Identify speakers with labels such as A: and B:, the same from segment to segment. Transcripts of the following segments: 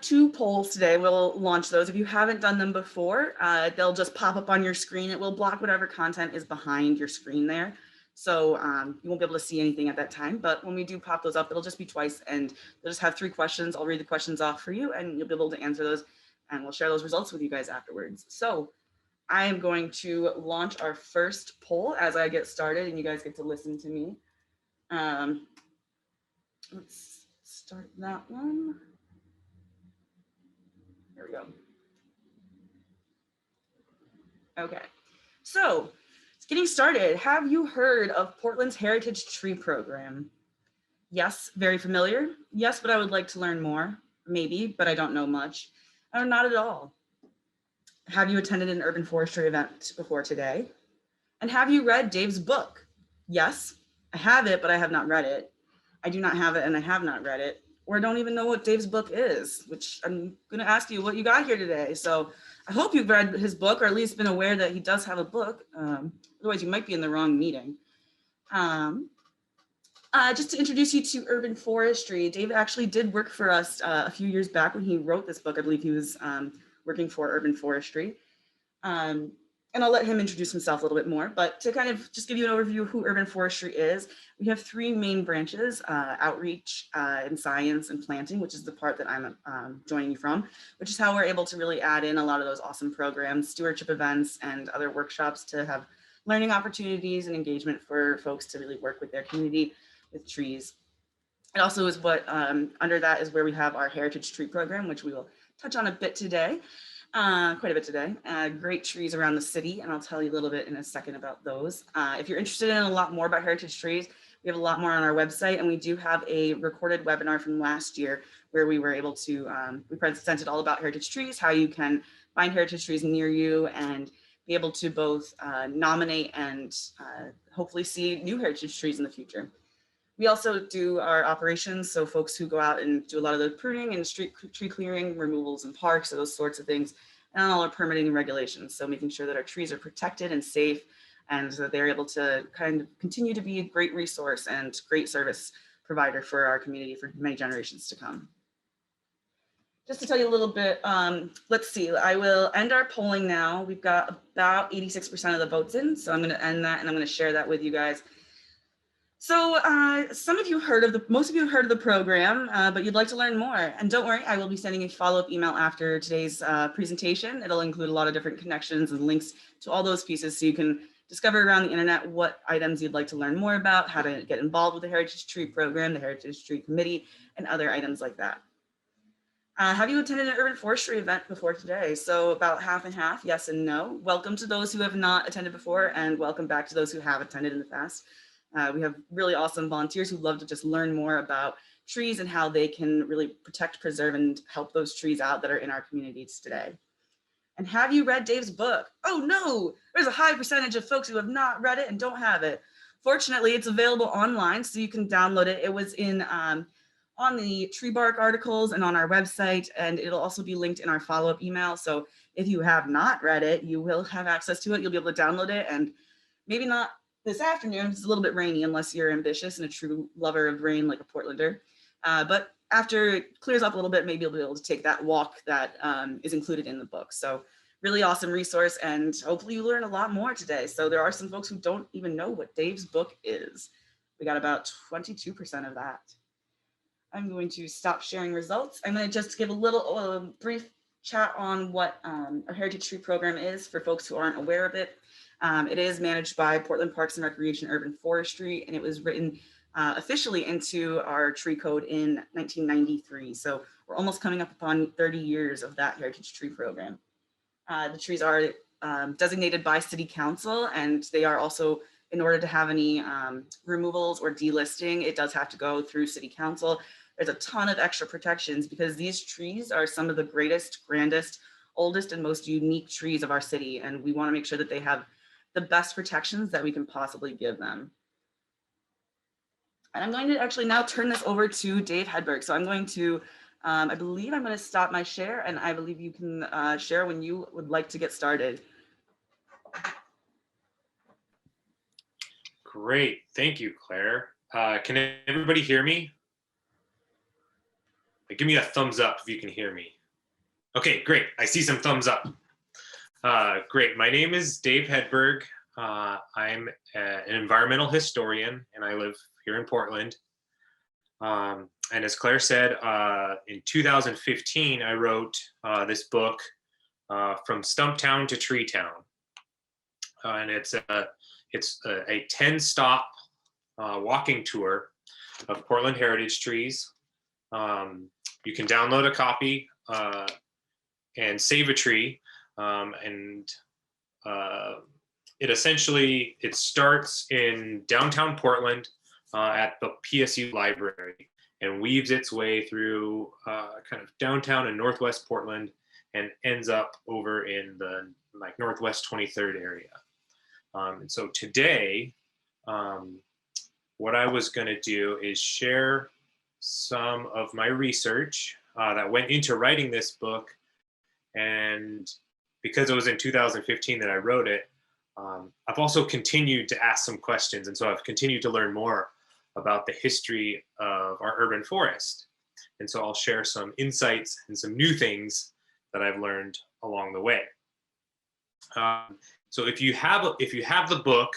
A: have 2 polls today. We'll launch those. If you haven't done them before, they'll just pop up on your screen. It will block whatever content is behind your screen there. So you won't be able to see anything at that time. But when we do pop those up, it'll just be twice, and they'll just have 3 questions. I'll read the questions off for you, and you'll be able to answer those, and we'll share those results with you guys afterwards. So I am going to launch our first poll as I get started, and you guys get to listen to me. Let's start that one. There we go. Okay, so getting started. Have you heard of Portland's Heritage Tree Program? Yes, very familiar. Yes, but I would like to learn more. Maybe, but I don't know much. Or not at all. Have you attended an urban forestry event before today? And have you read Dave's book? Yes, I have it, but I have not read it. I do not have it and I have not read it, or I don't even know what Dave's book is, which I'm gonna ask you what you got here today. So I hope you've read his book, or at least been aware that he does have a book. Otherwise you might be in the wrong meeting. Just to introduce you to Urban Forestry, Dave actually did work for us a few years back when he wrote this book. I believe he was working for Urban Forestry. And I'll let him introduce himself a little bit more, but to kind of just give you an overview of who Urban Forestry is, we have 3 main branches, outreach and science and planting, which is the part that I'm joining you from, which is how we're able to really add in a lot of those awesome programs, stewardship events, and other workshops to have learning opportunities and engagement for folks to really work with their community with trees. It also is what, under that is where we have our Heritage Tree Program, which we will touch on a bit today. Quite a bit today. Great trees around the city, and I'll tell you a little bit in a second about those. If you're interested in a lot more about heritage trees, we have a lot more on our website, and we do have a recorded webinar from last year where we were able to, we presented all about heritage trees, how you can find heritage trees near you and be able to both nominate and hopefully see new heritage trees in the future. We also do our operations, so folks who go out and do a lot of the pruning and street tree clearing, removals in parks, so those sorts of things, and all our permitting and regulations. So making sure that our trees are protected and safe, and that they're able to kind of continue to be a great resource and great service provider for our community for many generations to come. Just to tell you a little bit, let's see, I will end our polling now. We've got about 86% of the votes in, so I'm going to end that and I'm going to share that with you guys. So some of you heard of most of you have heard of the program, but you'd like to learn more. And don't worry, I will be sending a follow-up email after today's presentation. It'll include a lot of different connections and links to all those pieces so you can discover around the internet what items you'd like to learn more about, how to get involved with the Heritage Tree Program, the Heritage Tree Committee, and other items like that. Have you attended an urban forestry event before today? So about half and half, yes and no. Welcome to those who have not attended before, and welcome back to those who have attended in the past. We have really awesome volunteers who love to just learn more about trees and how they can really protect, preserve, and help those trees out that are in our communities today. And have you read Dave's book? Oh no, there's a high percentage of folks who have not read it and don't have it. Fortunately, it's available online, so you can download it. It was in on the tree bark articles and on our website, and it'll also be linked in our follow-up email. So if you have not read it, you will have access to it. You'll be able to download it, and maybe not this afternoon. It's a little bit rainy unless you're ambitious and a true lover of rain like a Portlander. But after it clears up a little bit, maybe you'll be able to take that walk that is included in the book. So really awesome resource, and hopefully you learn a lot more today. So there are some folks who don't even know what Dave's book is. We got about 22% of that. I'm going to stop sharing results. I'm going to just give a little brief chat on what our Heritage Tree Program is for folks who aren't aware of it. It is managed by Portland Parks and Recreation Urban Forestry, and it was written officially into our tree code in 1993. So we're almost coming up upon 30 years of that Heritage Tree Program. The trees are designated by City Council, and they are also, in order to have any removals or delisting, it does have to go through City Council. There's a ton of extra protections because these trees are some of the greatest, grandest, oldest, and most unique trees of our city, and we want to make sure that they have the best protections that we can possibly give them. And I'm going to actually now turn this over to Dave Hedberg. So I'm going to, I believe I'm going to stop my share, and I believe you can share when you would like to get started.
B: Great, thank you, Claire. Can everybody hear me? Give me a thumbs up if you can hear me. Okay, great. I see some thumbs up. Great. My name is Dave Hedberg. I'm an environmental historian, and I live here in Portland. And as Claire said, in 2015, I wrote this book, From Stumptown to Treetown. And it's a 10-stop walking tour of Portland heritage trees. You can download a copy and save a tree. It starts in downtown Portland at the PSU library and weaves its way through kind of downtown and northwest Portland and ends up over in the northwest 23rd area. And so today, what I was going to do is share some of my research that went into writing this book. And because it was in 2015 that I wrote it, I've also continued to ask some questions. And so I've continued to learn more about the history of our urban forest. And so I'll share some insights and some new things that I've learned along the way. So if you have the book,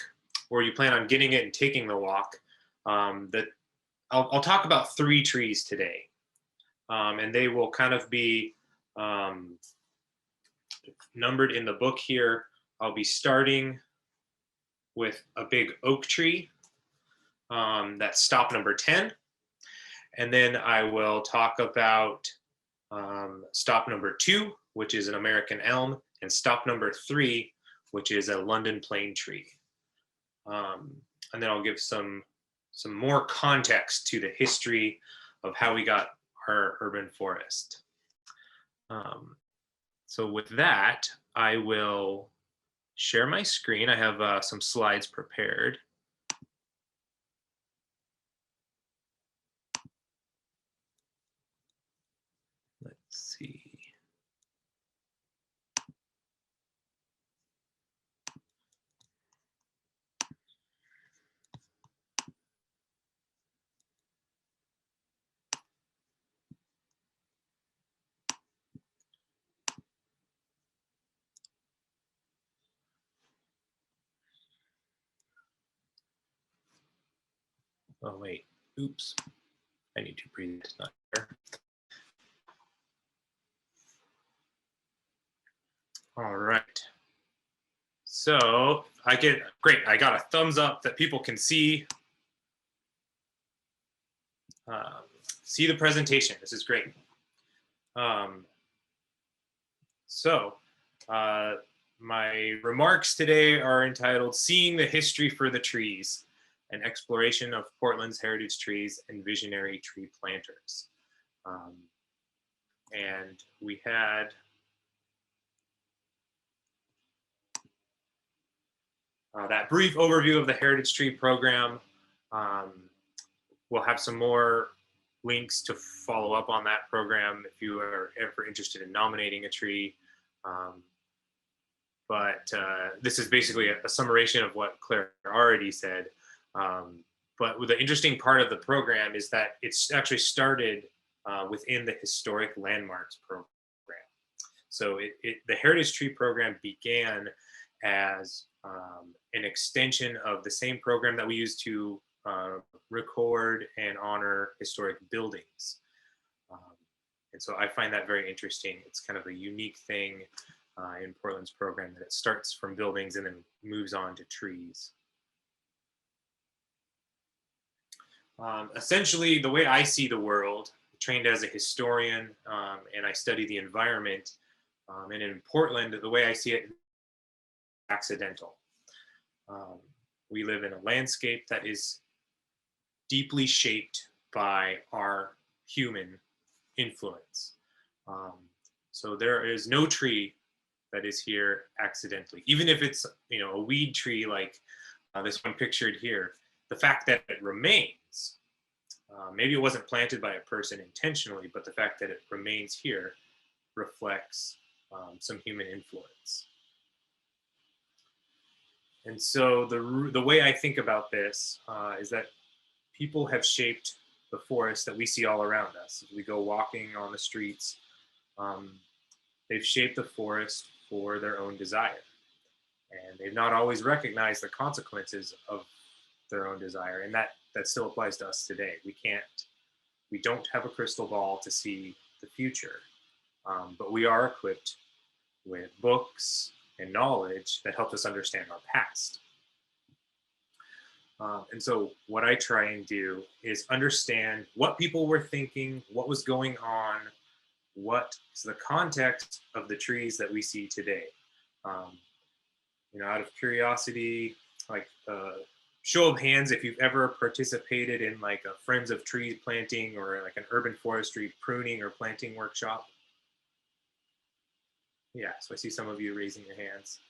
B: or you plan on getting it and taking the walk, I'll talk about 3 trees today, and they will kind of be numbered in the book here. I'll be starting with a big oak tree, that's stop number 10, and then I will talk about stop number 2, which is an American elm, and stop number 3, which is a London plane tree. And then I'll give some more context to the history of how we got our urban forest. So with that, I will share my screen. I have some slides prepared. Let's see. Oh, wait, oops. I need to breathe, it's not there. All right. So great, I got a thumbs up that people can see the presentation. This is great. My remarks today are entitled Seeing the History for the Trees, an exploration of Portland's heritage trees and visionary tree planters. And we had that brief overview of the Heritage Tree Program. We'll have some more links to follow up on that program if you are ever interested in nominating a tree. But this is basically a summation of what Claire already said. But the interesting part of the program is that it's actually started within the Historic Landmarks Program. So the Heritage Tree Program began as an extension of the same program that we use to record and honor historic buildings. And so I find that very interesting. It's kind of a unique thing in Portland's program that it starts from buildings and then moves on to trees. Essentially, the way I see the world, trained as a historian, and I study the environment, and in Portland, the way I see it, accidental. We live in a landscape that is deeply shaped by our human influence. So there is no tree that is here accidentally, even if it's a weed tree like this one pictured here. The fact that it remains, maybe it wasn't planted by a person intentionally, but the fact that it remains here reflects some human influence. And so the way I think about this is that people have shaped the forest that we see all around us. As we go walking on the streets, they've shaped the forest for their own desire. And they've not always recognized the consequences of their own desire. And that still applies to us today. We don't have a crystal ball to see the future, but we are equipped with books and knowledge that help us understand our past. And so what I try and do is understand what people were thinking, what was going on, what is the context of the trees that we see today. Out of curiosity, like show of hands if you've ever participated in like a Friends of Trees planting or like an urban forestry pruning or planting workshop. Yeah, so I see some of you raising your hands.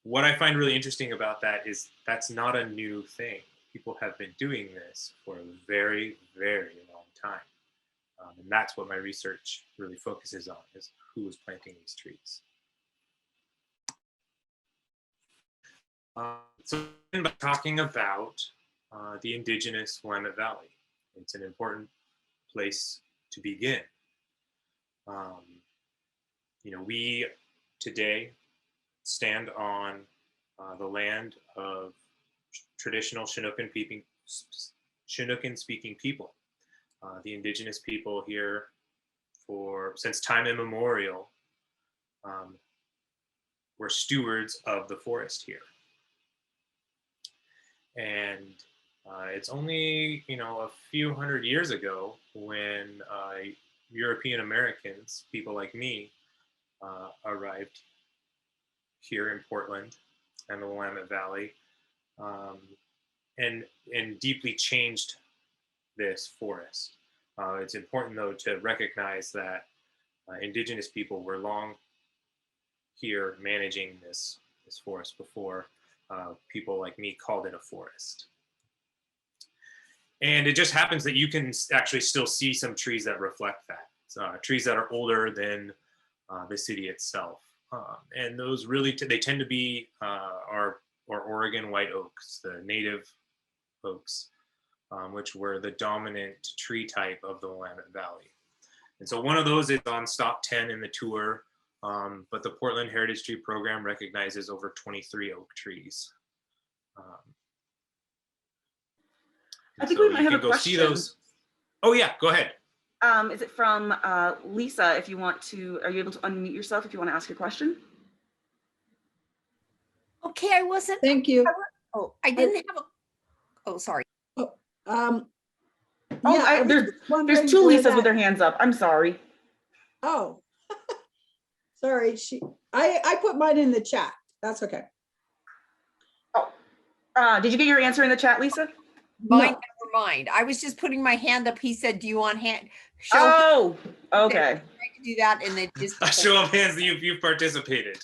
B: What I find really interesting about that is that's not a new thing. People have been doing this for a very, very long time. And that's what my research really focuses on, is who was planting these trees. So I'm talking about the indigenous Willamette Valley. It's an important place to begin. We today stand on the land of traditional Chinookan-speaking people. The indigenous people here since time immemorial were stewards of the forest here. And it's only, a few hundred years ago when European Americans, people like me, arrived here in Portland and the Willamette Valley, and deeply changed this forest. It's important, though, to recognize that indigenous people were long here managing this forest before people like me called it a forest. And it just happens that you can actually still see some trees that reflect that, trees that are older than the city itself. And those really, they tend to be our Oregon white oaks, the native oaks, which were the dominant tree type of the Willamette Valley. And so one of those is on stop 10 in the tour, but the Portland Heritage Tree Program recognizes over 23 oak trees.
A: I think we might have a question.
B: See those. Oh yeah, go ahead.
A: Is it from Lisa? If you want to, are you able to unmute yourself if you want to ask your question?
C: Okay, I wasn't.
D: Thank you.
C: I didn't have a. Oh, sorry.
D: Yeah,
A: there's two Lisas with their hands up. I'm sorry.
D: Oh, sorry. I put mine in the chat. That's okay.
A: Oh, did you get your answer in the chat, Lisa?
C: Mine, never mind. I was just putting my hand up. He said, "Do you want hand?" Show
A: oh, okay.
C: I could do that, and then just
B: a show of hands that you've participated.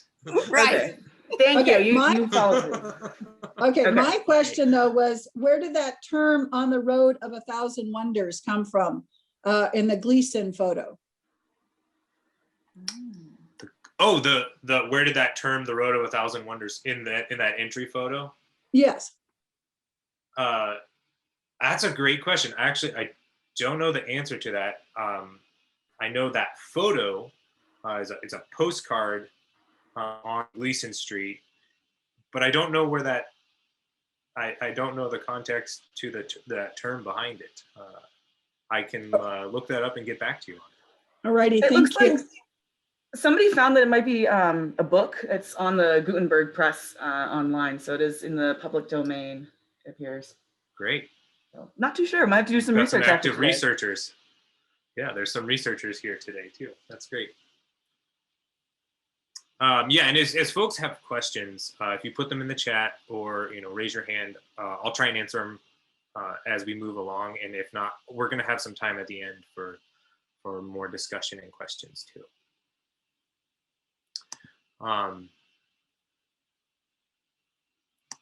C: Right.
A: Okay. Thank you. You followed.
D: Okay, my question though was, where did that term "on the road of 1,000 wonders" come from in the Gleason photo?
B: Oh, the where did that term "the road of 1,000 wonders" in that entry photo?
D: Yes.
B: That's a great question. Actually, I don't know the answer to that. I know that photo is a postcard on Gleason Street, but I don't know where that. I don't know the context to that term behind it. I can look that up and get back to you on it.
D: All righty.
A: It
D: Thank
A: looks
D: you.
A: like somebody found that it might be a book. It's on the Gutenberg Press online, so it is in the public domain. It appears.
B: Great.
A: So, not too sure. Might have to do some research.
B: Some active researchers. Yeah, there's some researchers here today too. That's great. Yeah, and as folks have questions, if you put them in the chat or raise your hand, I'll try and answer them as we move along. And if not, we're going to have some time at the end for more discussion and questions too.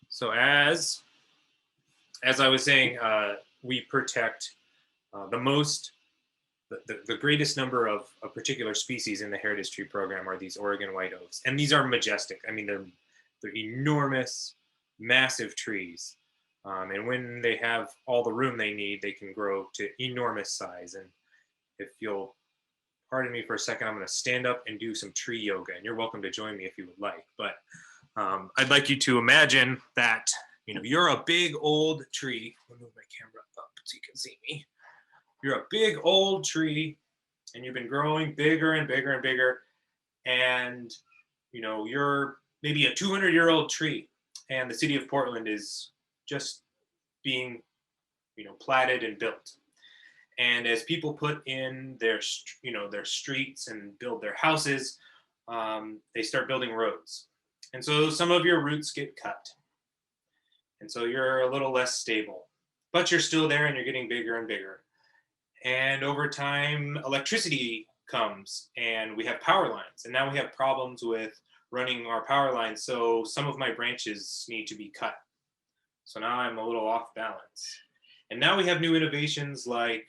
B: So as I was saying, we protect the greatest number of a particular species in the Heritage Tree Program are these Oregon white oaks. And these are majestic. I mean, they're enormous, massive trees. And when they have all the room they need, they can grow to enormous size. And if you'll pardon me for a second, I'm going to stand up and do some tree yoga, and you're welcome to join me if you would like. But I'd like you to imagine that, you know, you're a big old tree. I'll move my camera up so you can see me. You're a big old tree, and you've been growing bigger and bigger and bigger. And, you know, you're maybe a 200-year-old tree, and the city of Portland is just being, you know, platted and built. And as people put in their, you know, their streets and build their houses, they start building roads. And so some of your roots get cut. And so you're a little less stable, but you're still there and you're getting bigger and bigger. And over time, electricity comes and we have power lines. And now we have problems with running our power lines. So some of my branches need to be cut. So now I'm a little off balance. And now we have new innovations like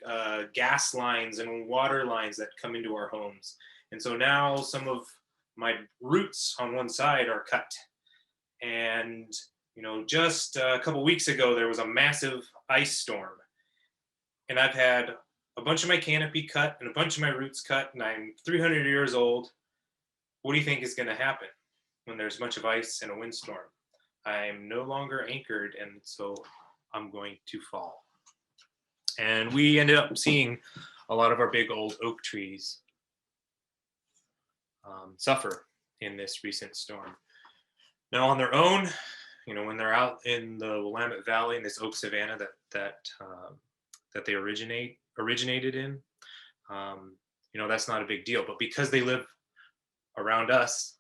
B: gas lines and water lines that come into our homes. And so now some of my roots on one side are cut. And, you know, just a couple weeks ago, there was a massive ice storm. And I've had a bunch of my canopy cut and a bunch of my roots cut, and I'm 300 years old. What do you think is going to happen when there's much of ice and a windstorm? I'm no longer anchored, and so I'm going to fall. And we ended up seeing a lot of our big old oak trees suffer in this recent storm. Now on their own, you know, when they're out in the Willamette Valley in this oak savanna that they originated in, you know, that's not a big deal. But because they live around us,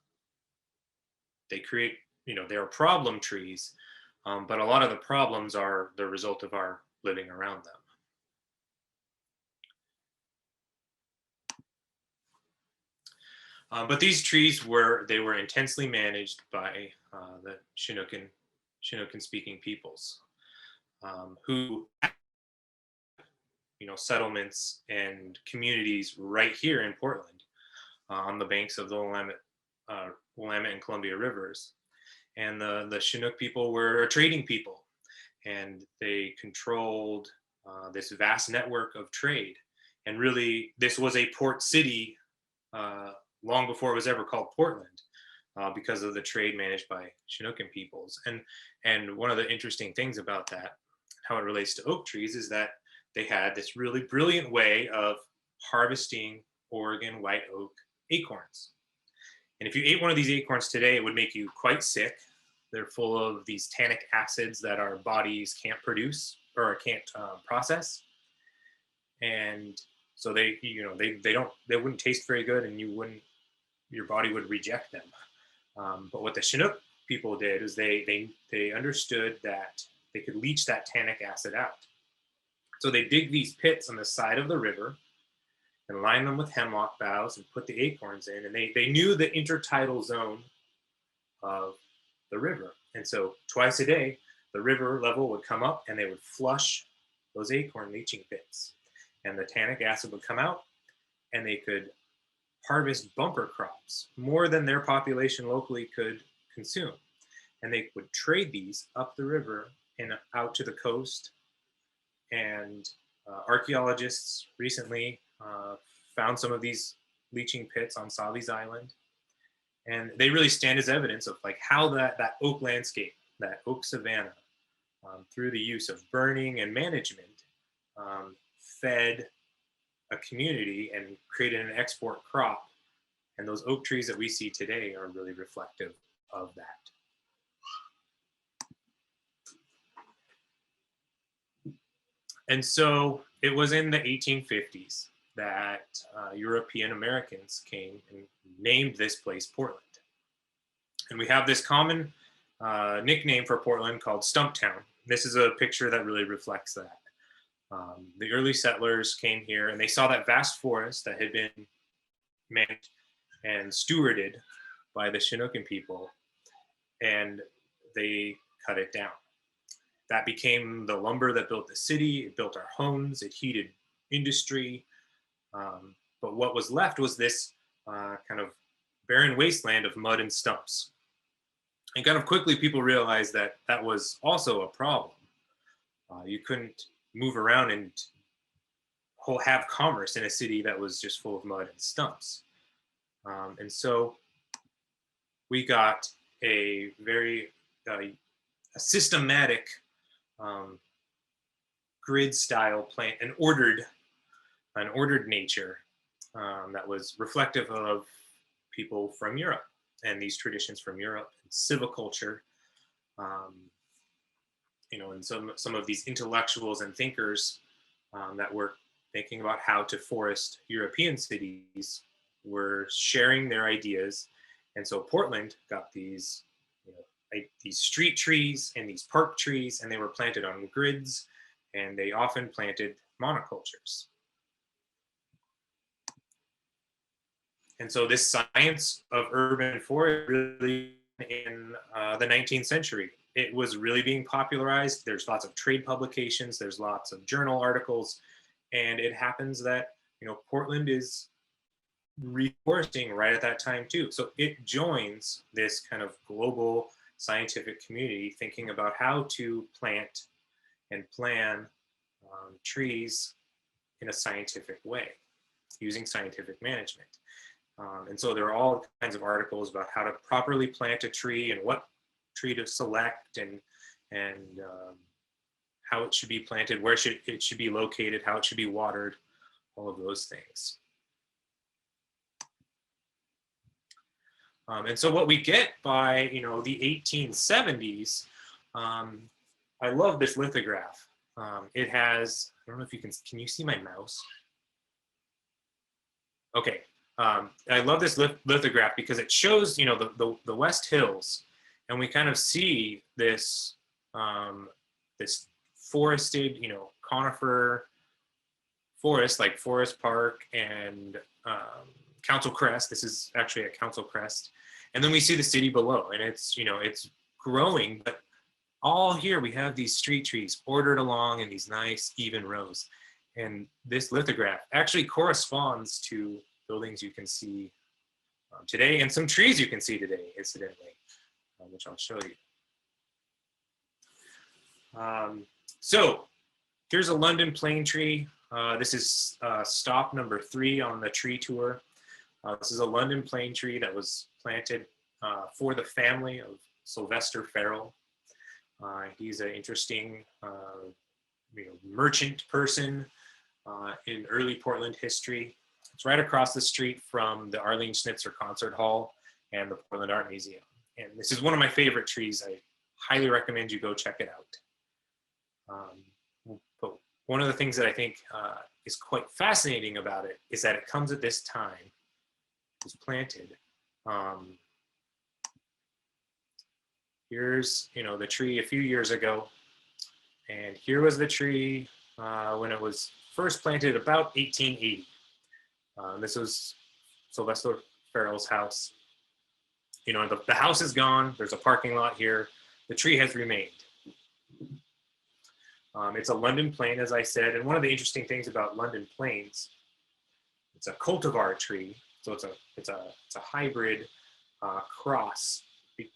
B: they create, you know, they're problem trees. But a lot of the problems are the result of our living around them. But these trees were intensely managed by the Chinookan-speaking peoples, who, you know, settlements and communities right here in Portland, on the banks of the Willamette and Columbia rivers. And the Chinook people were a trading people, and they controlled this vast network of trade. And really, this was a port city long before it was ever called Portland, because of the trade managed by Chinookan peoples. And one of the interesting things about that, how it relates to oak trees, is that they had this really brilliant way of harvesting Oregon white oak acorns. And if you ate one of these acorns today, it would make you quite sick. They're full of these tannic acids that our bodies can't produce or can't process. And so they wouldn't taste very good, and your body would reject them. But what the Chinook people did is they understood that they could leach that tannic acid out. So they dig these pits on the side of the river and line them with hemlock boughs and put the acorns in. And they knew the intertidal zone of the river. And so twice a day, the river level would come up and they would flush those acorn leaching pits. And the tannic acid would come out, and they could harvest bumper crops, more than their population locally could consume. And they would trade these up the river and out to the coast. And archaeologists recently found some of these leaching pits on Savi's Island. And they really stand as evidence of like how that oak landscape, that oak savanna, through the use of burning and management, fed a community and created an export crop. And those oak trees that we see today are really reflective of that. And so it was in the 1850s that European Americans came and named this place Portland. And we have this common nickname for Portland called Stumptown. This is a picture that really reflects that. The early settlers came here and they saw that vast forest that had been managed and stewarded by the Chinookan people, and they cut it down. That became the lumber that built the city, it built our homes, it heated industry. But what was left was this kind of barren wasteland of mud and stumps. And kind of quickly people realized that that was also a problem. You couldn't move around and have commerce in a city that was just full of mud and stumps. And so we got a very a systematic grid style plan, an ordered nature that was reflective of people from Europe and these traditions from Europe and silviculture. And some of these intellectuals and thinkers that were thinking about how to forest European cities were sharing their ideas. And so Portland got these, these street trees and these park trees, and they were planted on grids, and they often planted monocultures. And so this science of urban forestry really in the 19th century, it was really being popularized. There's lots of trade publications, there's lots of journal articles, and it happens that, Portland is reforesting right at that time too. So it joins this kind of global scientific community thinking about how to plant and plan trees in a scientific way, using scientific management. And so there are all kinds of articles about how to properly plant a tree and what tree to select and how it should be planted, where it should be located, how it should be watered, all of those things. And so what we get by the 1870s, I love this lithograph. It has, I don't know if you can you see my mouse? Okay. I love this lithograph because it shows, the West Hills, and we kind of see this this forested, conifer forest, like Forest Park and Council Crest. This is actually a Council Crest, and then we see the city below, and it's it's growing, but all here we have these street trees ordered along in these nice even rows, and this lithograph actually corresponds to buildings you can see today, and some trees you can see today, incidentally, which I'll show you. So here's a London plane tree. This is stop number 3 on the tree tour. This is a London plane tree that was planted for the family of Sylvester Farrell. He's an interesting merchant person in early Portland history. It's right across the street from the Arlene Schnitzer Concert Hall and the Portland Art Museum. And this is one of my favorite trees. I highly recommend you go check it out. But one of the things that I think is quite fascinating about it is that it comes at this time. It was planted. Here's the tree a few years ago, and here was the tree when it was first planted about 1880. This was Sylvester Farrell's house. The house is gone. There's a parking lot here. The tree has remained. It's a London plane, as I said, and one of the interesting things about London planes, it's a cultivar tree, so it's a hybrid cross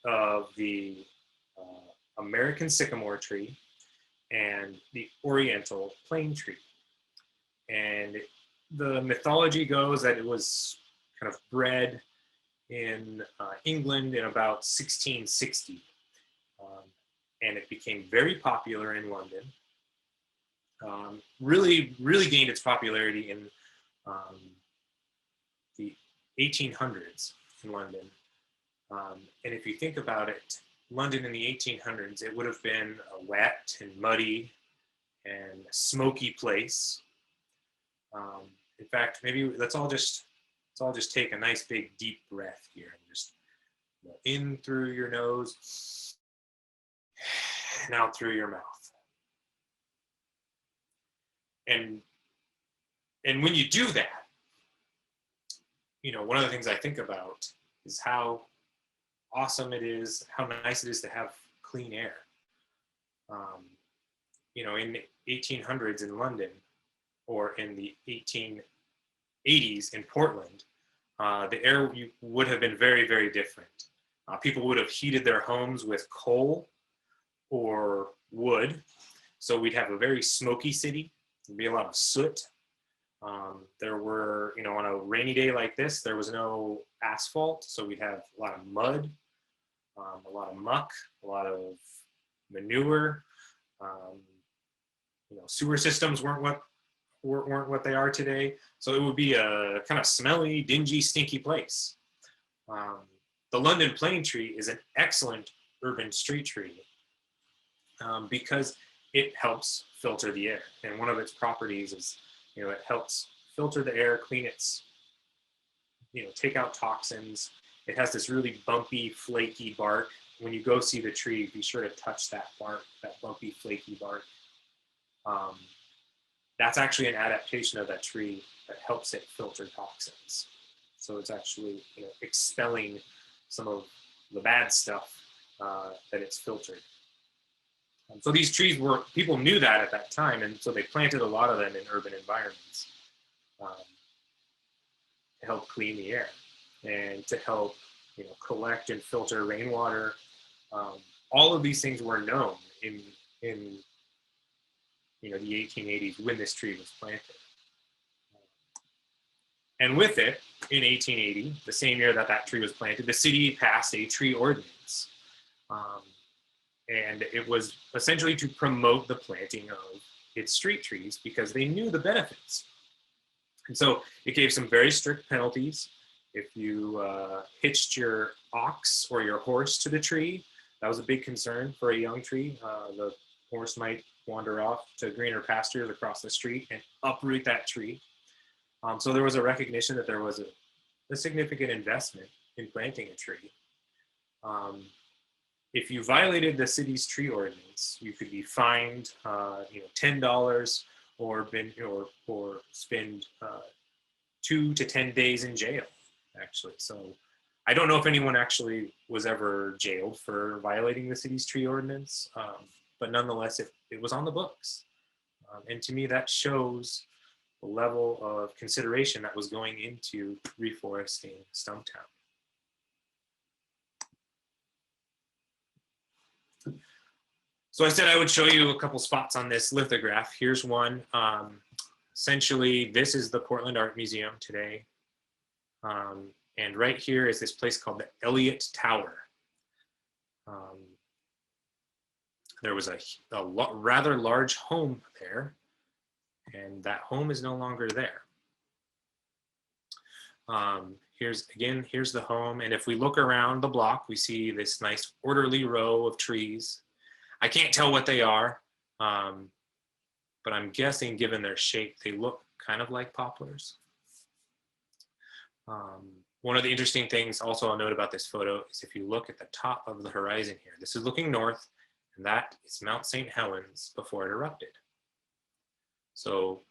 B: of the American sycamore tree and the Oriental plane tree. And the mythology goes that it was kind of bred in England in about 1660, and it became very popular in London. Really gained its popularity in the 1800s in London. And if you think about it, London in the 1800s, it would have been a wet and muddy and smoky place. In fact, maybe let's all just take a nice big deep breath here and just in through your nose and out through your mouth. And when you do that, one of the things I think about is how awesome it is, how nice it is to have clean air. In the 1800s in London, or in the 1880s in Portland, the air would have been very, very different. People would have heated their homes with coal or wood. So we'd have a very smoky city. There'd be a lot of soot. There were, on a rainy day like this, there was no asphalt. So we'd have a lot of mud, a lot of muck, a lot of manure. Sewer systems weren't what they are today. So it would be a kind of smelly, dingy, stinky place. The London plane tree is an excellent urban street tree because it helps filter the air. And one of its properties is, it helps filter the air, clean its, take out toxins. It has this really bumpy, flaky bark. When you go see the tree, be sure to touch that bark, that bumpy, flaky bark. That's actually an adaptation of that tree that helps it filter toxins. So it's actually, expelling some of the bad stuff that it's filtered. So these trees people knew that at that time, and so they planted a lot of them in urban environments to help clean the air and to help, collect and filter rainwater. All of these things were known in the 1880s when this tree was planted. And with it, in 1880, the same year that tree was planted, the city passed a tree ordinance. And it was essentially to promote the planting of its street trees because they knew the benefits. And so it gave some very strict penalties. If you hitched your ox or your horse to the tree, that was a big concern for a young tree. The horse might wander off to greener pastures across the street and uproot that tree. So there was a recognition that there was a significant investment in planting a tree. If you violated the city's tree ordinance, you could be fined, $10 or spend 2 to 10 days in jail, actually. So I don't know if anyone actually was ever jailed for violating the city's tree ordinance, but nonetheless, it was on the books. And to me, that shows the level of consideration that was going into reforesting Stumptown. So I said I would show you a couple spots on this lithograph. Here's one. Essentially, this is the Portland Art Museum today. And right here is this place called the Elliott Tower. There was a rather large home there, and that home is no longer there. Here's the home. And if we look around the block, we see this nice orderly row of trees. I can't tell what they are, but I'm guessing given their shape, they look kind of like poplars. One of the interesting things also I'll note about this photo is if you look at the top of the horizon here, this is looking north, and that is Mount St. Helens before it erupted. So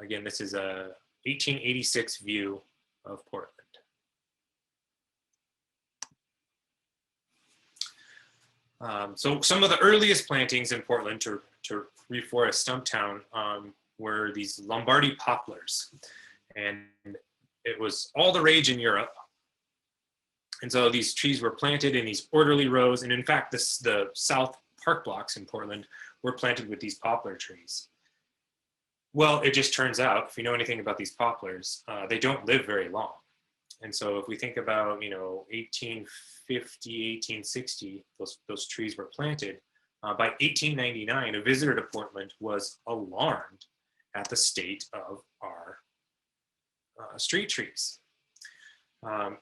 B: again, this is a 1886 view of Portland. So some of the earliest plantings in Portland to reforest Stumptown were these Lombardy poplars. And it was all the rage in Europe. And so these trees were planted in these orderly rows. And in fact, the South Park blocks in Portland were planted with these poplar trees. Well, it just turns out, if you know anything about these poplars, they don't live very long. And so if we think about, 1850, 1860, those trees were planted. By 1899, a visitor to Portland was alarmed at the state of our street trees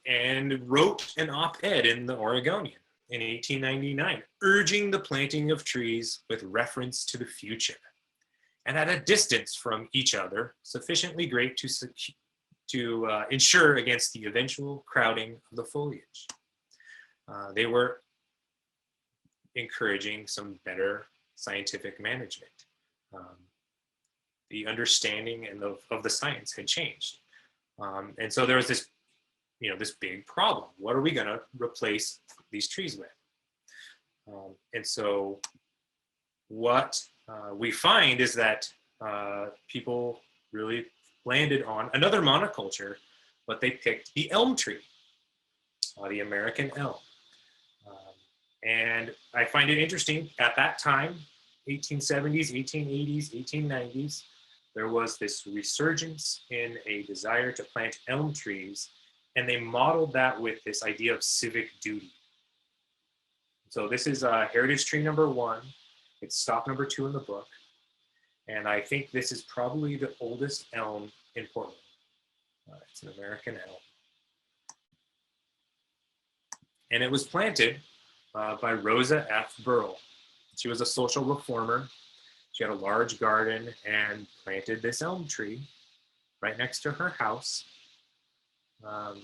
B: and wrote an op-ed in the Oregonian in 1899, urging the planting of trees with reference to the future and at a distance from each other sufficiently great to ensure against the eventual crowding of the foliage. They were encouraging some better scientific management. The understanding of the science had changed. And so there was this, this big problem. What are we going to replace these trees with? And so what we find is that people really landed on another monoculture, but they picked the elm tree, the American elm. And I find it interesting, at that time 1870s, 1880s, 1890s, there was this resurgence in a desire to plant elm trees, and they modeled that with this idea of civic duty. So this is heritage tree number 1. It's stop number 2 in the book. And I think this is probably the oldest elm in Portland. It's an American elm. And it was planted by Rosa F. Burrell. She was a social reformer. She had a large garden and planted this elm tree right next to her house. And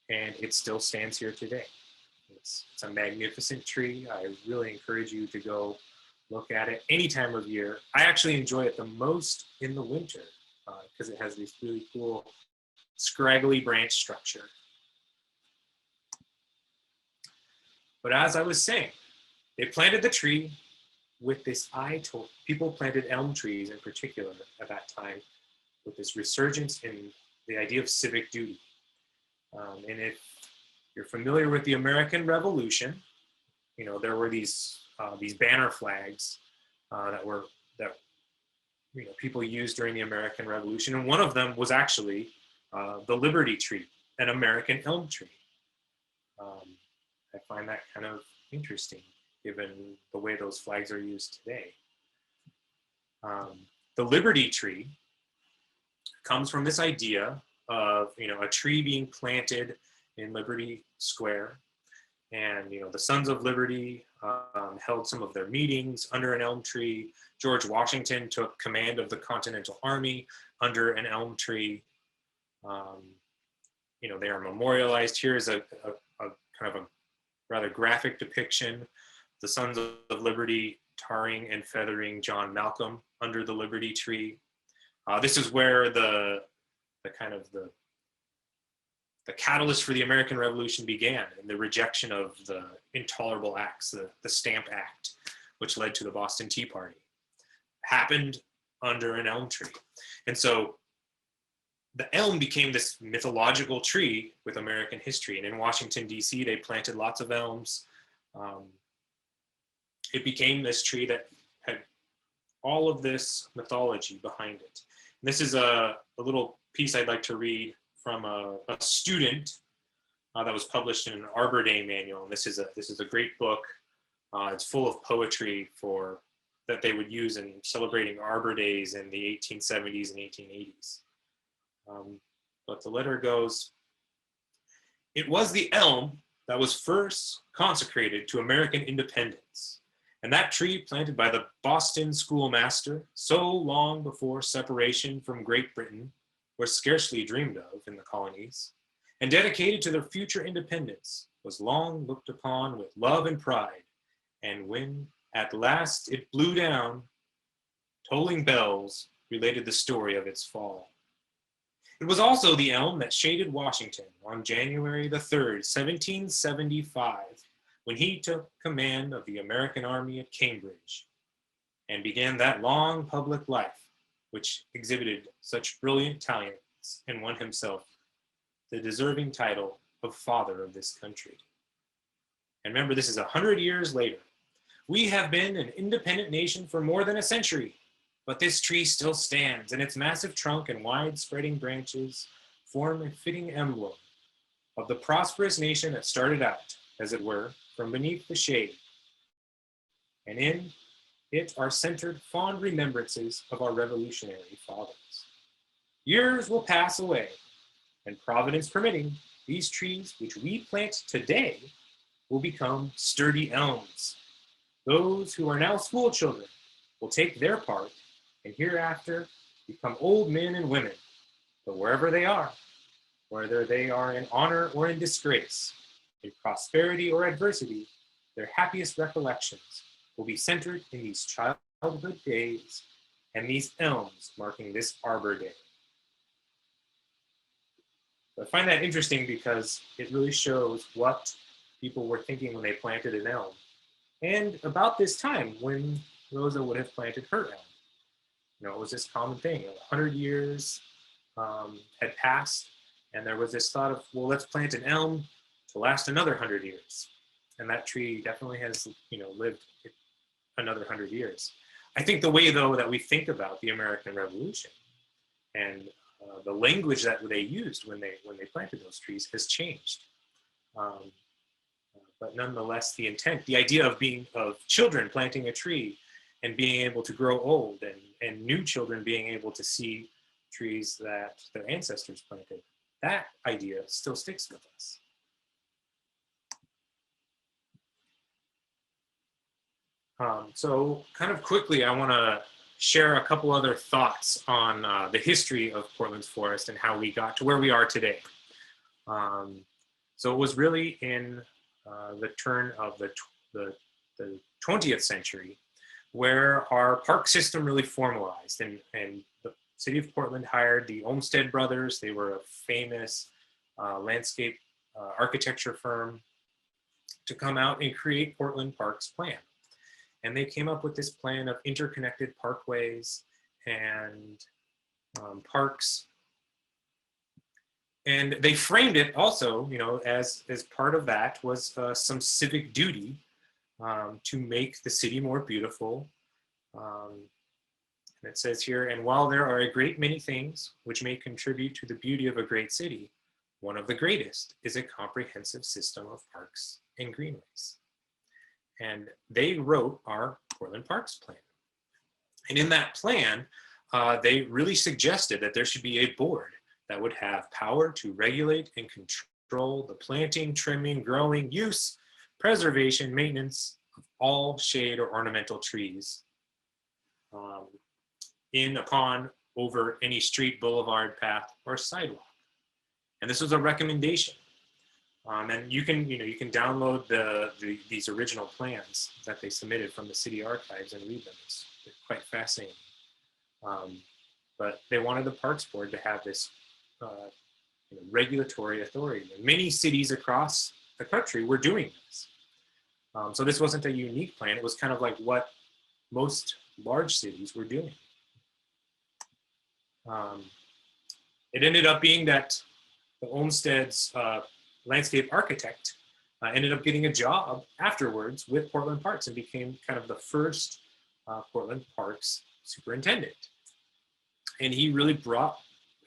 B: it still stands here today. It's a magnificent tree. I really encourage you to go look at it any time of year. I actually enjoy it the most in the winter because it has this really cool scraggly branch structure. But as I was saying, they planted the tree with this eye to people planted elm trees in particular at that time with this resurgence in the idea of civic duty. And if you're familiar with the American Revolution, you know, there were these banner flags that you know, people used during the American Revolution, and one of them was actually the Liberty Tree, an American elm tree. I find that kind of interesting, given the way those flags are used today. The Liberty Tree comes from this idea of, you know, a tree being planted in Liberty Square, and, you know, the Sons of Liberty held some of their meetings under an elm tree. George Washington took command of the Continental Army under an elm tree. You know, they are memorialized. Here is a kind of a rather graphic depiction. The Sons of Liberty tarring and feathering John Malcolm under the Liberty Tree. This is where the catalyst for the American Revolution began, and the rejection of the intolerable acts, the Stamp Act, which led to the Boston Tea Party, happened under an elm tree. And so the elm became this mythological tree with American history. And in Washington, D.C., they planted lots of elms. It became this tree that had all of this mythology behind it. And this is a little piece I'd like to read from a student that was published in an Arbor Day manual. And this is a great book. It's full of poetry that they would use in celebrating Arbor Days in the 1870s and 1880s. But the letter goes, "It was the elm that was first consecrated to American independence, and that tree planted by the Boston schoolmaster so long before separation from Great Britain was scarcely dreamed of in the colonies, and dedicated to their future independence, was long looked upon with love and pride, and when at last it blew down, tolling bells related the story of its fall. It was also the elm that shaded Washington on January the 3rd, 1775, when he took command of the American army at Cambridge and began that long public life, which exhibited such brilliant talents and won himself the deserving title of Father of this country." And remember, this is 100 years later. "We have been an independent nation for more than a century, but this tree still stands, and its massive trunk and wide-spreading branches form a fitting emblem of the prosperous nation that started out, as it were, from beneath the shade. And in it are centered fond remembrances of our revolutionary fathers. Years will pass away, and Providence permitting, these trees which we plant today will become sturdy elms. Those who are now school children will take their part and hereafter become old men and women. But wherever they are, whether they are in honor or in disgrace, in prosperity or adversity, their happiest recollections will be centered in these childhood days and these elms marking this Arbor Day." I find that interesting because it really shows what people were thinking when they planted an elm. And about this time when Rosa would have planted her elm. You know, it was this common thing. 100 years had passed, and there was this thought of, well, let's plant an elm to last another 100 years. And that tree definitely has, you know, lived another 100 years. I think the way, though, that we think about the American Revolution and the language that they used when they planted those trees has changed. But nonetheless, the intent, the idea of children planting a tree and being able to grow old, and new children being able to see trees that their ancestors planted, that idea still sticks with us. So kind of quickly, I want to share a couple other thoughts on the history of Portland's forest and how we got to where we are today. So it was really in the turn of the 20th century where our park system really formalized, and the city of Portland hired the Olmsted brothers. They were a famous landscape architecture firm to come out and create Portland Parks Plan. And they came up with this plan of interconnected parkways and parks. And they framed it also, you know, as part of that was some civic duty to make the city more beautiful. And it says here, and while there are a great many things which may contribute to the beauty of a great city, one of the greatest is a comprehensive system of parks and greenways. And they wrote our Portland Parks Plan. And in that plan, they really suggested that there should be a board that would have power to regulate and control the planting, trimming, growing, use, preservation, maintenance of all shade or ornamental trees in, upon, over any street, boulevard, path, or sidewalk. And this was a recommendation. And you can download these original plans that they submitted from the city archives and read them. It's quite fascinating. But they wanted the Parks Board to have this regulatory authority. And many cities across the country were doing this. So this wasn't a unique plan. It was kind of like what most large cities were doing. It ended up being that the Olmsted's landscape architect ended up getting a job afterwards with Portland Parks and became kind of the first Portland Parks superintendent. And he really brought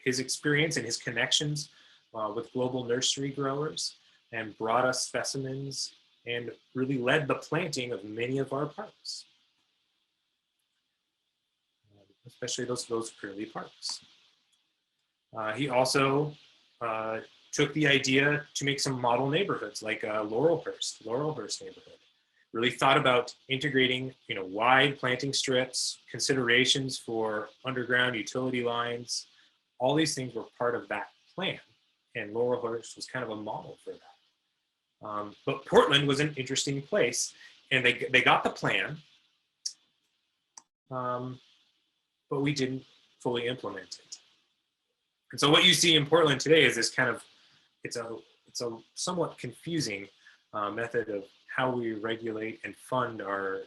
B: his experience and his connections with global nursery growers and brought us specimens and really led the planting of many of our parks, especially those curly parks. He also took the idea to make some model neighborhoods like Laurelhurst neighborhood. Really thought about integrating, wide planting strips, considerations for underground utility lines. All these things were part of that plan, and Laurelhurst was kind of a model for that. But Portland was an interesting place, and they got the plan, but we didn't fully implement it. And so what you see in Portland today is this kind of, it's a somewhat confusing method of how we regulate and fund our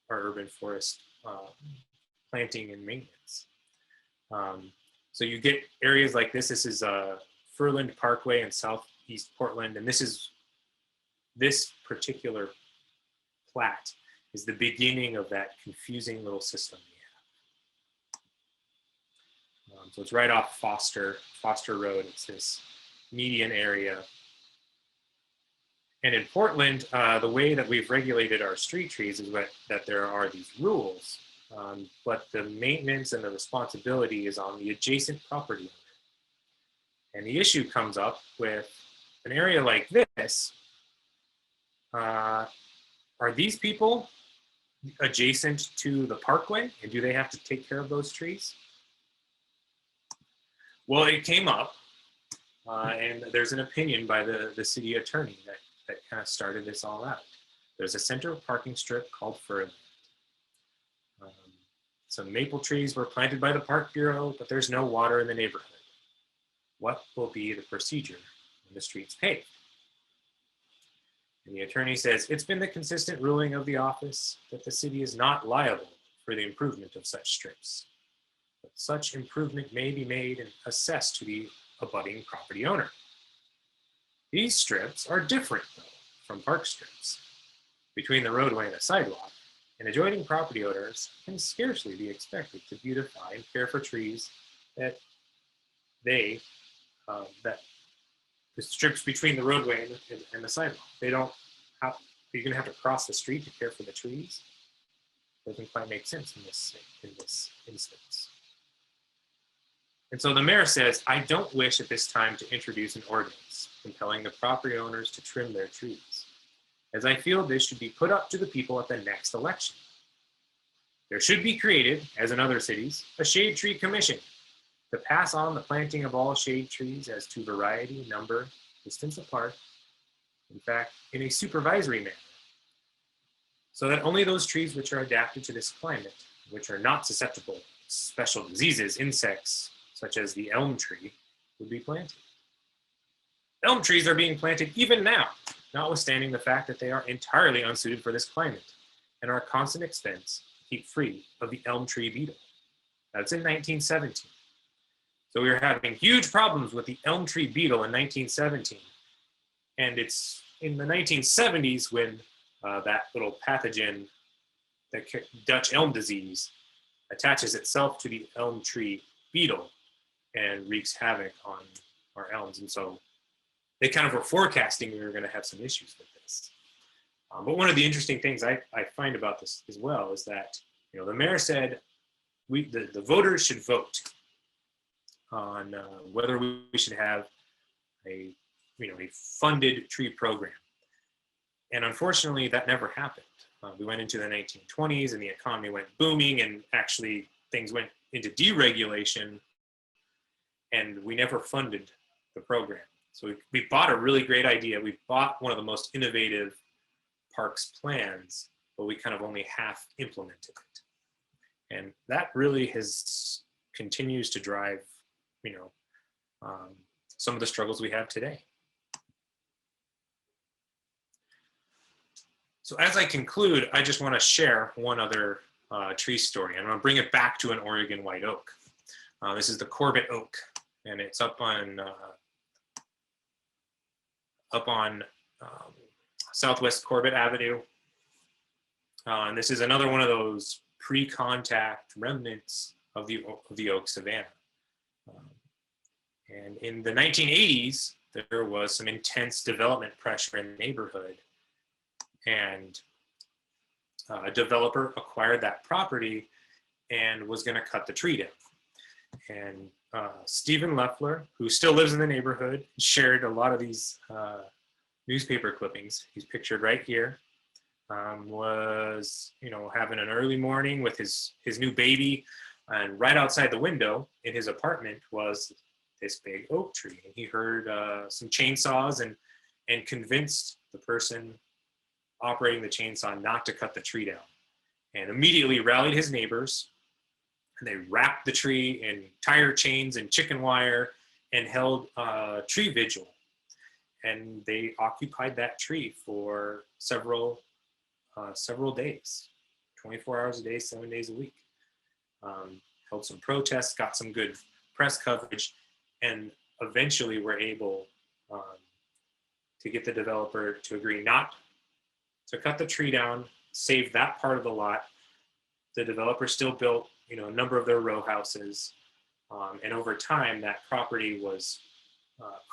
B: urban forest planting and maintenance. So you get areas like this. This is Furland Parkway in southeast Portland, and this particular plat is the beginning of that confusing little system we have. So it's right off Foster Road. It's this median area. And in Portland, the way that we've regulated our street trees is that there are these rules, but the maintenance and the responsibility is on the adjacent property owner. And the issue comes up with an area like this. Are these people adjacent to the parkway, and do they have to take care of those trees? Well, it came up, and there's an opinion by the city attorney that kind of started this all out. There's a center parking strip called Furland. Some maple trees were planted by the Park Bureau, but there's no water in the neighborhood. What will be the procedure when the street's paved? And the attorney says, it's been the consistent ruling of the office that the city is not liable for the improvement of such strips. But such improvement may be made and assessed to the abutting property owner. These strips are different, though, from park strips. Between the roadway and the sidewalk, and adjoining property owners can scarcely be expected to beautify and care for trees that that the strips between the roadway and the sidewalk. They don't have, you're gonna have to cross the street to care for the trees. Doesn't quite make sense in this instance. And so the mayor says, I don't wish at this time to introduce an ordinance compelling the property owners to trim their trees, as I feel this should be put up to the people at the next election. There should be created, as in other cities, a shade tree commission to pass on the planting of all shade trees as to variety, number, distance apart, in fact, in a supervisory manner, so that only those trees which are adapted to this climate, which are not susceptible to special diseases, insects, such as the elm tree, would be planted. Elm trees are being planted even now, notwithstanding the fact that they are entirely unsuited for this climate and are a constant expense to keep free of the elm tree beetle. That's in 1917. So we were having huge problems with the elm tree beetle in 1917. And it's in the 1970s when that little pathogen, the Dutch elm disease, attaches itself to the elm tree beetle and wreaks havoc on our elms. And so they kind of were forecasting we were going to have some issues with this. But one of the interesting things I find about this as well is that, you know, the mayor said the voters should vote on whether we should have a funded tree program. And unfortunately, that never happened. We went into the 1920s and the economy went booming, and actually things went into deregulation, and we never funded the program. So we bought a really great idea. We bought one of the most innovative parks plans, but we kind of only half implemented it. And that really continues to drive, some of the struggles we have today. So as I conclude, I just want to share one other tree story, and I'm going to bring it back to an Oregon white oak. This is the Corbett Oak, and it's up on Southwest Corbett Avenue. And this is another one of those pre-contact remnants of the oak savanna. And in the 1980s, there was some intense development pressure in the neighborhood, and a developer acquired that property and was going to cut the tree down. And Stephen Leffler, who still lives in the neighborhood, shared a lot of these newspaper clippings. He's pictured right here. Was having an early morning with his new baby, and right outside the window in his apartment was this big oak tree. And he heard some chainsaws and convinced the person operating the chainsaw not to cut the tree down, and immediately rallied his neighbors, and they wrapped the tree in tire chains and chicken wire and held tree vigil. And they occupied that tree for several days, 24 hours a day, 7 days a week. Held some protests, got some good press coverage, and eventually were able to get the developer to agree not to cut the tree down, save that part of the lot. The developer still built, a number of their row houses. And over time, that property was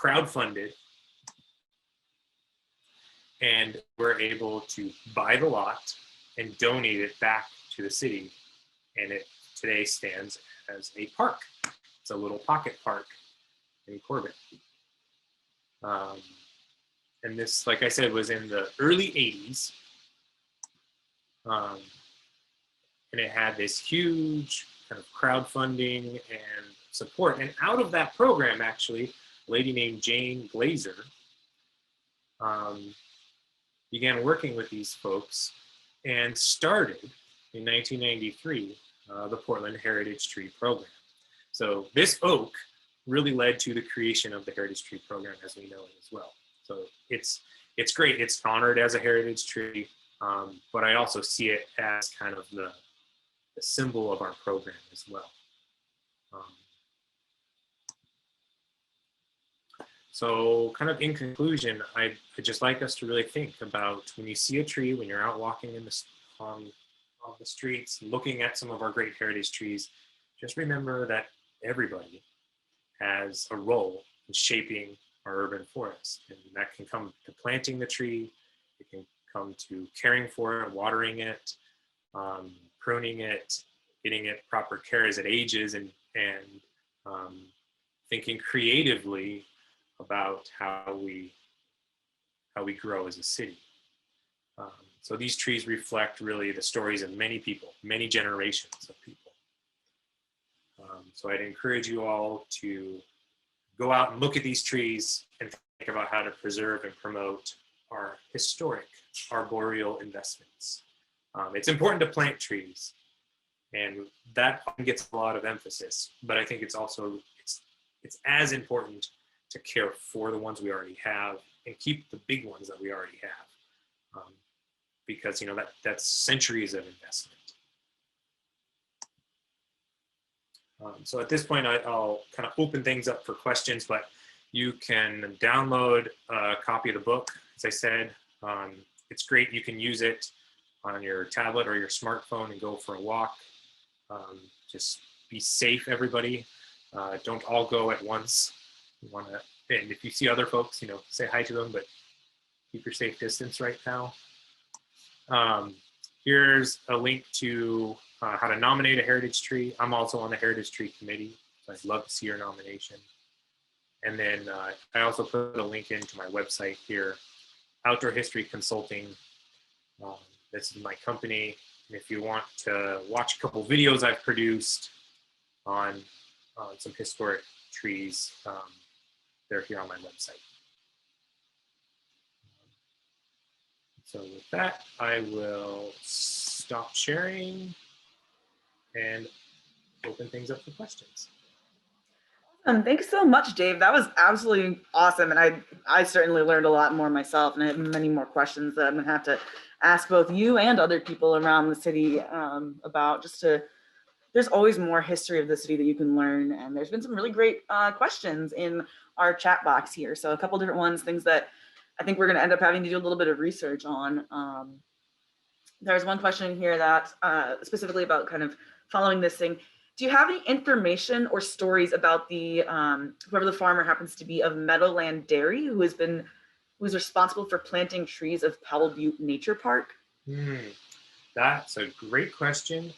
B: crowdfunded, and we're able to buy the lot and donate it back to the city. And it today stands as a park. It's a little pocket park in Corbett. And this, like I said, was in the early 80s. And it had this huge kind of crowdfunding and support. And out of that program, actually, a lady named Jane Glazer began working with these folks and started in 1993 the Portland Heritage Tree Program. So this oak really led to the creation of the Heritage Tree Program as we know it as well. So it's great. It's honored as a heritage tree, but I also see it as kind of the symbol of our program as well. So kind of in conclusion, I'd just like us to really think about when you see a tree, when you're out walking on on the streets, looking at some of our great heritage trees, just remember that everybody has a role in shaping our urban forest. And that can come to planting the tree, it can come to caring for it, watering it, pruning it, getting it proper care as it ages, and thinking creatively about how we grow as a city. So these trees reflect really the stories of many people, many generations of people. So I'd encourage you all to go out and look at these trees and think about how to preserve and promote our historic arboreal investments. It's important to plant trees, and that gets a lot of emphasis, but I think it's also, it's as important to care for the ones we already have and keep the big ones that we already have. Because that's centuries of investment. So at this point, I'll kind of open things up for questions, but you can download a copy of the book. As I said, it's great. You can use it on your tablet or your smartphone and go for a walk. Just be safe, everybody. Don't all go at once. You want to, and if you see other folks, say hi to them, but keep your safe distance right now. Here's a link to how to nominate a heritage tree. I'm also on the Heritage Tree Committee, so I'd love to see your nomination. And then I also put a link into my website here, Outdoor History Consulting. This is my company. And if you want to watch a couple videos I've produced on some historic trees, they're here on my website. So with that, I will stop sharing and open things up for questions.
A: Thanks so much, Dave. That was absolutely awesome. And I certainly learned a lot more myself, and I have many more questions that I'm gonna have to ask both you and other people around the city about, there's always more history of the city that you can learn. And there's been some really great questions in our chat box here. So a couple different ones, things that I think we're gonna end up having to do a little bit of research on. There's one question here that specifically about kind of following this thing. Do you have any information or stories about the whoever the farmer happens to be of Meadowland Dairy, who's responsible for planting trees of Powell Butte Nature Park?
B: That's a great question.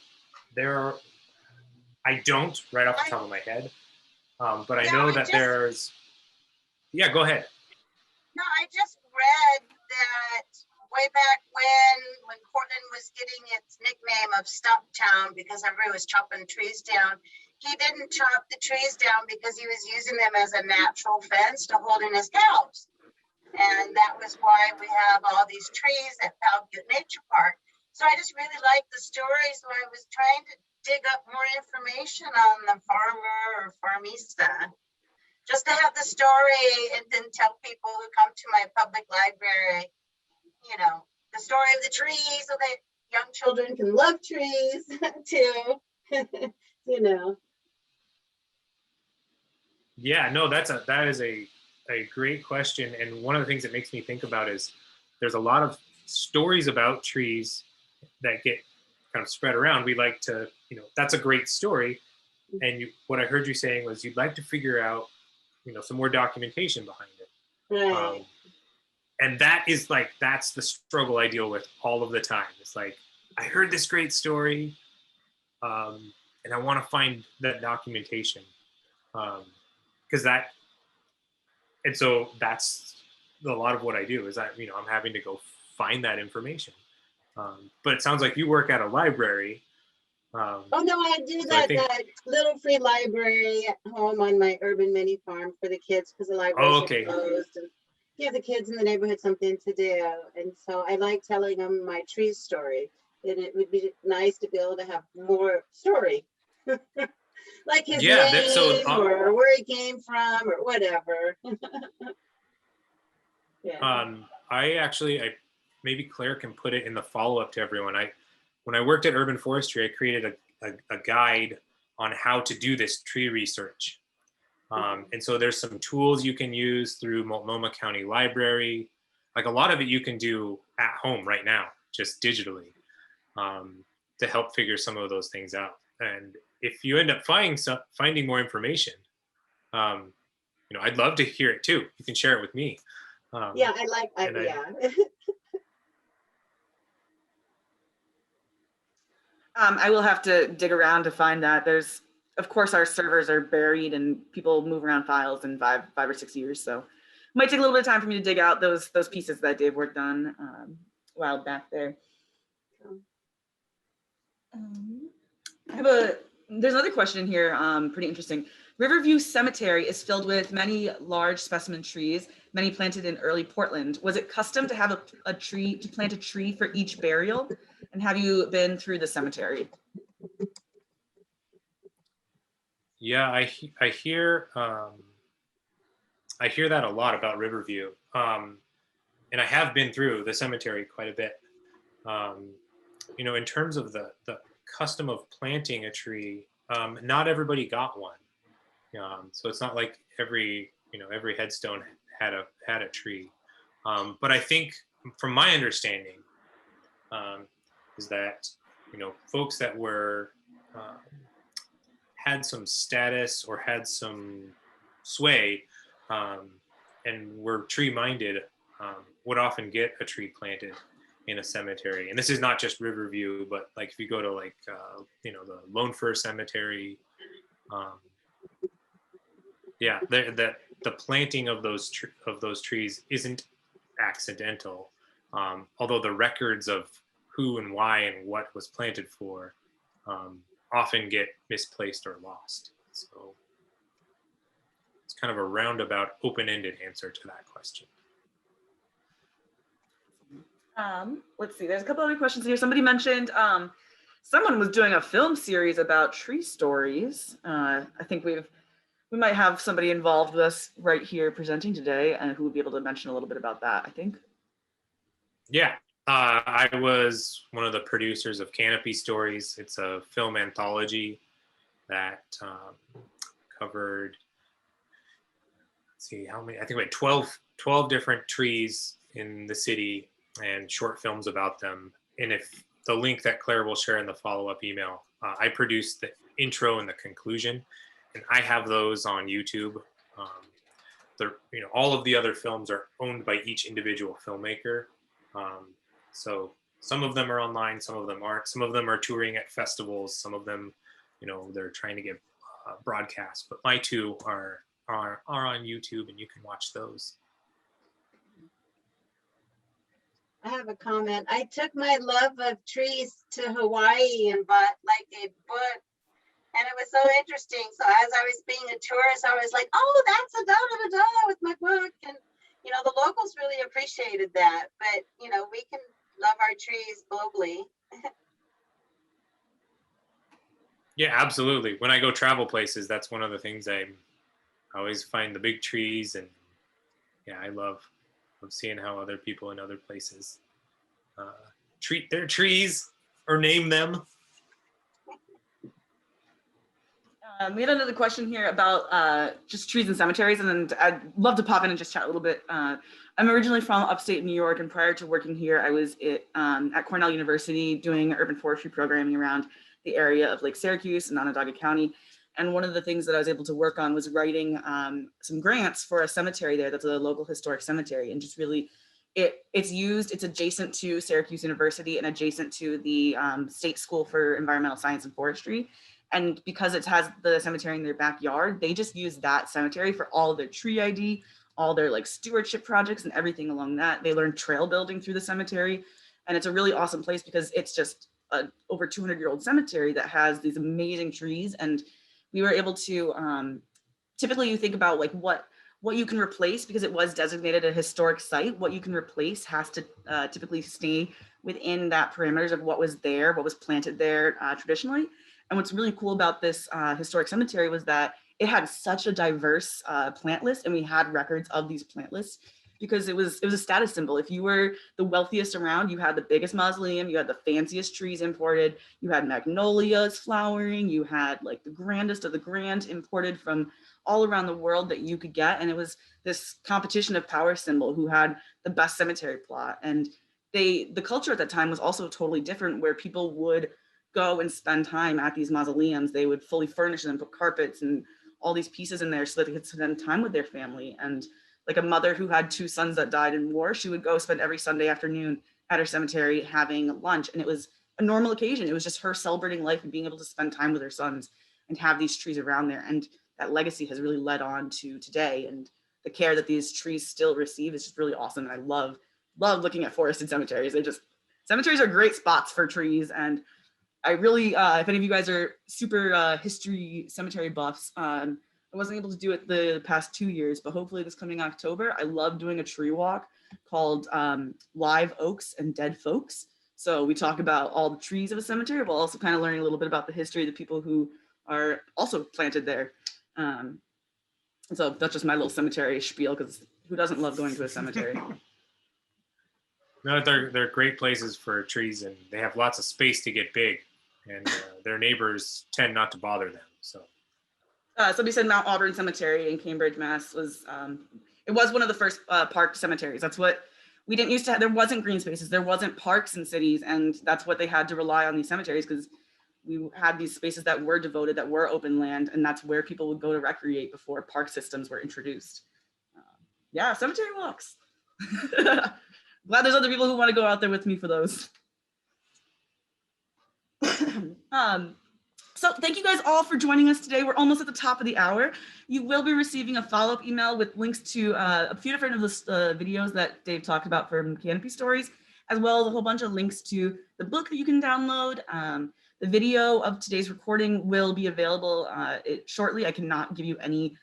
B: I don't right off the top of my head, but I know that there's. Yeah, go ahead.
E: No, I just read that way back when Portland was getting its nickname of Stumptown because everybody was chopping trees down, he didn't chop the trees down because he was using them as a natural fence to hold in his cows. And that was why we have all these trees at Powell Butte Nature Park. So I just really liked the story. So I was trying to dig up more information on the farmer or farmista, just to have the story and then tell people who come to my public library, the story of the tree, so that young children can love trees too.
B: Yeah, no, that is a great question. And one of the things that makes me think about is there's a lot of stories about trees that get kind of spread around. We like to, that's a great story. And what I heard you saying was you'd like to figure out, some more documentation behind it.
E: Right.
B: And that's the struggle I deal with all of the time. It's like, I heard this great story, and I want to find that documentation. And so that's a lot of what I do is I'm having to go find that information. But it sounds like you work at a library.
E: Oh no, I do that little free library at home on my urban mini farm for the kids because the library is closed, and give the kids in the neighborhood something to do. And so I like telling them my tree story, and it would be nice to be able to have more story, like his name or where he came from or whatever. Yeah.
B: I maybe Claire can put it in the follow-up to everyone. When I worked at Urban Forestry, I created a guide on how to do this tree research. And so there's some tools you can use through Multnomah County Library. Like a lot of it you can do at home right now, just digitally. to help figure some of those things out. And if you end up finding more information, I'd love to hear it too. You can share it with me.
E: Yeah,
A: I will have to dig around to find that. There's, of course, our servers are buried and people move around files in 5 or 6 years. So it might take a little bit of time for me to dig out those pieces that Dave worked on a while back there. There's another question here, pretty interesting. Riverview Cemetery is filled with many large specimen trees, many planted in early Portland. Was it custom to have to plant a tree for each burial? And have you been through the cemetery?
B: Yeah, I hear that a lot about Riverview, and I have been through the cemetery quite a bit. In terms of the custom of planting a tree, not everybody got one. So it's not like every headstone had a tree. But I think, from my understanding, is that folks that were had some status or had some sway and were tree minded would often get a tree planted in a cemetery. And this is not just Riverview, but like if you go to the Lone Fir Cemetery, the planting of those trees isn't accidental, although the records of who and why and what was planted for often get misplaced or lost. So it's kind of a roundabout, open-ended answer to that question.
A: Let's see, there's a couple other questions here. Somebody mentioned someone was doing a film series about tree stories. I think we might have somebody involved with us right here presenting today and who would be able to mention a little bit about that, I think.
B: Yeah, I was one of the producers of Canopy Stories. It's a film anthology that covered, let's see how many, I think we had 12 different trees in the city and short films about them. And if the link that Claire will share in the follow-up email, I produced the intro and the conclusion, and I have those on YouTube. All of the other films are owned by each individual filmmaker. So some of them are online, some of them aren't. Some of them are touring at festivals. Some of them, they're trying to get broadcast. But my two are on YouTube, and you can watch those.
E: I have a comment. I took my love of trees to Hawaii and bought like a book, and it was so interesting. So as I was being a tourist, I was like, oh, that's a da-da-da-da with my book. And, the locals really appreciated that. But, we can love our trees globally.
B: Yeah, absolutely. When I go travel places, that's one of the things I always find the big trees. And yeah, I love seeing how other people in other places treat their trees or name them.
A: We had another question here about just trees and cemeteries, and I'd love to pop in and just chat a little bit. I'm originally from upstate New York, and prior to working here, I was at Cornell University doing urban forestry programming around the area of Lake Syracuse and Onondaga County. And one of the things that I was able to work on was writing some grants for a cemetery there that's a local historic cemetery. And just really, it's adjacent to Syracuse University and adjacent to the State School for Environmental Science and Forestry. And because it has the cemetery in their backyard, they just use that cemetery for all of their tree ID, all their stewardship projects and everything along that. They learn trail building through the cemetery. And it's a really awesome place because it's just a over 200-year-old cemetery that has these amazing trees. And we were able to, typically you think about what you can replace, because it was designated a historic site. What you can replace has to typically stay within that parameters of what was there, what was planted there traditionally. And what's really cool about this historic cemetery was that it had such a diverse plant list, and we had records of these plant lists because it was a status symbol. If you were the wealthiest around, you had the biggest mausoleum, you had the fanciest trees imported, you had magnolias flowering, you had the grandest of the grand imported from all around the world that you could get. And it was this competition of power symbol who had the best cemetery plot. And the culture at that time was also totally different, where people would go and spend time at these mausoleums. They would fully furnish them, put carpets and all these pieces in there so that they could spend time with their family. And like a mother who had 2 sons that died in war, she would go spend every Sunday afternoon at her cemetery having lunch. And it was a normal occasion. It was just her celebrating life and being able to spend time with her sons and have these trees around there. And that legacy has really led on to today. And the care that these trees still receive is just really awesome. And I love looking at forested cemeteries. Cemeteries are great spots for trees. And I really, if any of you guys are super history cemetery buffs, I wasn't able to do it the past 2 years, but hopefully this coming October, I love doing a tree walk called Live Oaks and Dead Folks. So we talk about all the trees of a cemetery, while also kind of learning a little bit about the history of the people who are also planted there. So that's just my little cemetery spiel, because who doesn't love going to a cemetery?
B: No, they're great places for trees, and they have lots of space to get big, and their neighbors tend not to bother them. So
A: somebody said Mount Auburn Cemetery in Cambridge, Mass. was it was one of the first park cemeteries. That's what we didn't used to have. There wasn't green spaces, there wasn't parks in cities, and that's what they had to rely on these cemeteries, because we had these spaces that were devoted, that were open land, and that's where people would go to recreate before park systems were introduced. Yeah, cemetery walks. Glad there's other people who want to go out there with me for those. So thank you guys all for joining us today. We're almost at the top of the hour. You will be receiving a follow-up email with links to a few different of the videos that Dave talked about from Canopy Stories, as well as a whole bunch of links to the book that you can download. The video of today's recording will be available shortly. I cannot give you any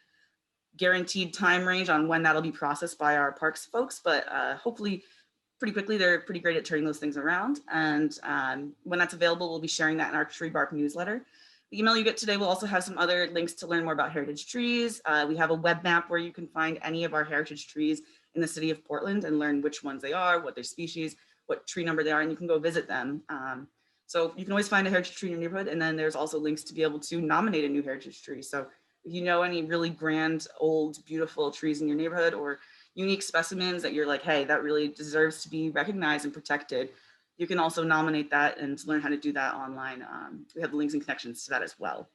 A: guaranteed time range on when that'll be processed by our parks folks, but hopefully pretty quickly. They're pretty great at turning those things around. And when that's available, we'll be sharing that in our Tree Bark newsletter. The email you get today will also have some other links to learn more about heritage trees. We have a web map where you can find any of our heritage trees in the city of Portland and learn which ones they are, what their species, what tree number they are, and you can go visit them. So you can always find a heritage tree in your neighborhood, and then there's also links to be able to nominate a new heritage tree. So if you know any really grand, old, beautiful trees in your neighborhood, or unique specimens that you're like, hey, that really deserves to be recognized and protected, you can also nominate that and learn how to do that online. We have the links and connections to that as well.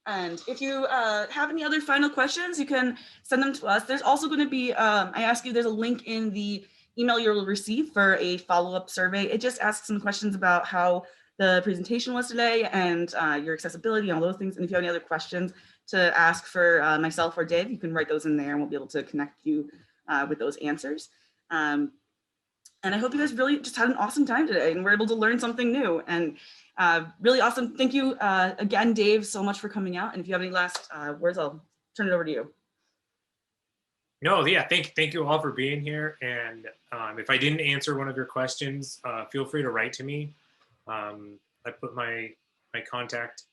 A: And if you have any other final questions, you can send them to us. There's also going to be, I ask you, there's a link in the email you'll receive for a follow-up survey. It just asks some questions about how the presentation was today and your accessibility and all those things. And if you have any other questions to ask for myself or Dave, you can write those in there and we'll be able to connect you with those answers. And I hope you guys really just had an awesome time today and were able to learn something new. And really awesome. Thank you again, Dave, so much for coming out. And if you have any last words, I'll turn it over to you.
B: No, yeah, thank you all for being here. And if I didn't answer one of your questions, feel free to write to me. I put my contact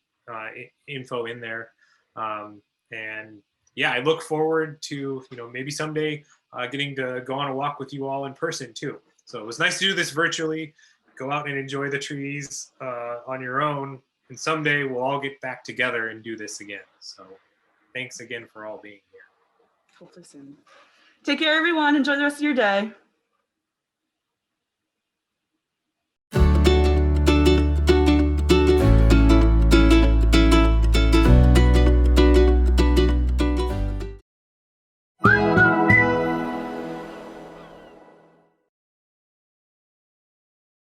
B: info in there. And yeah, I look forward to, maybe someday getting to go on a walk with you all in person too. So it was nice to do this virtually, go out and enjoy the trees on your own. And someday we'll all get back together and do this again. So thanks again for all being here.
A: Hopefully soon. Take care, everyone. Enjoy the rest of your day.